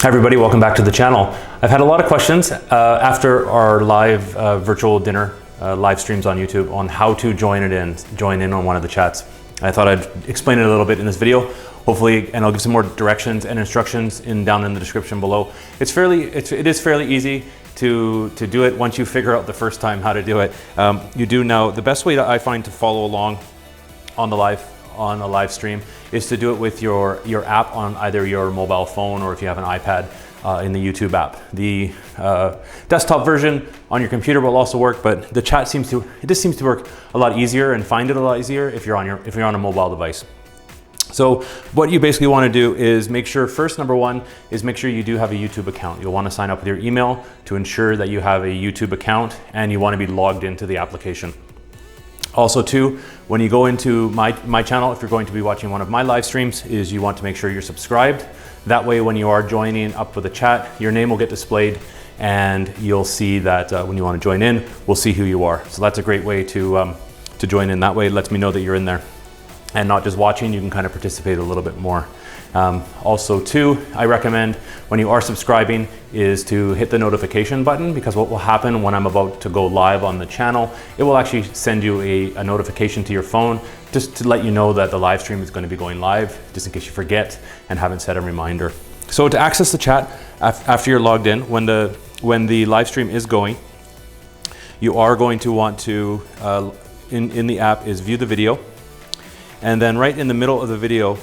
Hi everybody, welcome back to the channel. I've had a lot of questions after our live virtual dinner live streams on YouTube on how to join in on one of the chats. I thought I'd explain it a little bit in this video, hopefully, and I'll give some more directions and instructions down in the description below. It is fairly easy to do it once you figure out the first time how to do it. You do know the best way that I find to follow along on a live stream is to do it with your app on either your mobile phone or if you have an iPad in the YouTube app. The desktop version on your computer will also work, but the chat seems to work a lot easier and find it a lot easier if you're on a mobile device. So what you basically want to do is make sure number one is make sure you do have a YouTube account. You'll want to sign up with your email to ensure that you have a YouTube account and you want to be logged into the application. Also too, when you go into my channel, if you're going to be watching one of my live streams, is you want to make sure you're subscribed. That way when you are joining up with a chat, your name will get displayed and you'll see that when you want to join in, we'll see who you are. So that's a great way to join in. That way it lets me know that you're in there. And not just watching, you can kind of participate a little bit more. Also too, I recommend when you are subscribing is to hit the notification button, because what will happen when I'm about to go live on the channel, it will actually send you a notification to your phone just to let you know that the live stream is going to be going live, just in case you forget and haven't set a reminder. So to access the chat after you're logged in, when the live stream is going, you are going to want to, in the app is view the video. And then right in the middle of the video,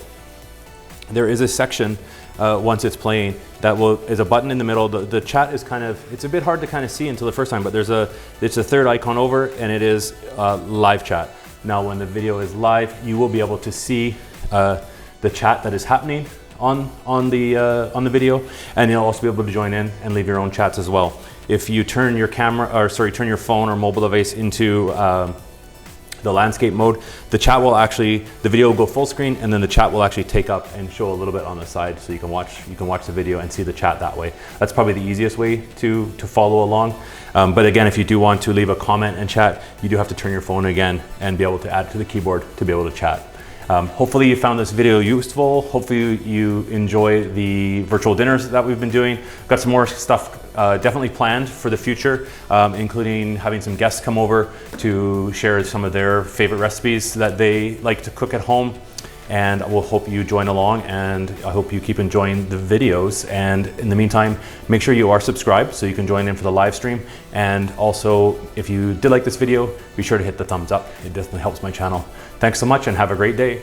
there is a section once it's playing is a button in the middle. The chat is it's a bit hard to kind of see until the first time, but it's a third icon over and it is live chat. Now when the video is live, you will be able to see the chat that is happening on the video, and you'll also be able to join in and leave your own chats as well. If you turn your turn your phone or mobile device into the landscape mode, the video will go full screen, and then the chat will actually take up and show a little bit on the side, so you can watch the video and see the chat that way. That's probably the easiest way to follow along. But again, if you do want to leave a comment and chat, you do have to turn your phone again and be able to add to the keyboard to be able to chat. Hopefully you found this video useful. Hopefully you enjoy the virtual dinners that we've been doing. Got some more stuff definitely planned for the future, including having some guests come over to share some of their favorite recipes that they like to cook at home. And we'll hope you join along, and I hope you keep enjoying the videos. And in the meantime, make sure you are subscribed so you can join in for the live stream. And also, if you did like this video, be sure to hit the thumbs up. It definitely helps my channel. Thanks so much and have a great day.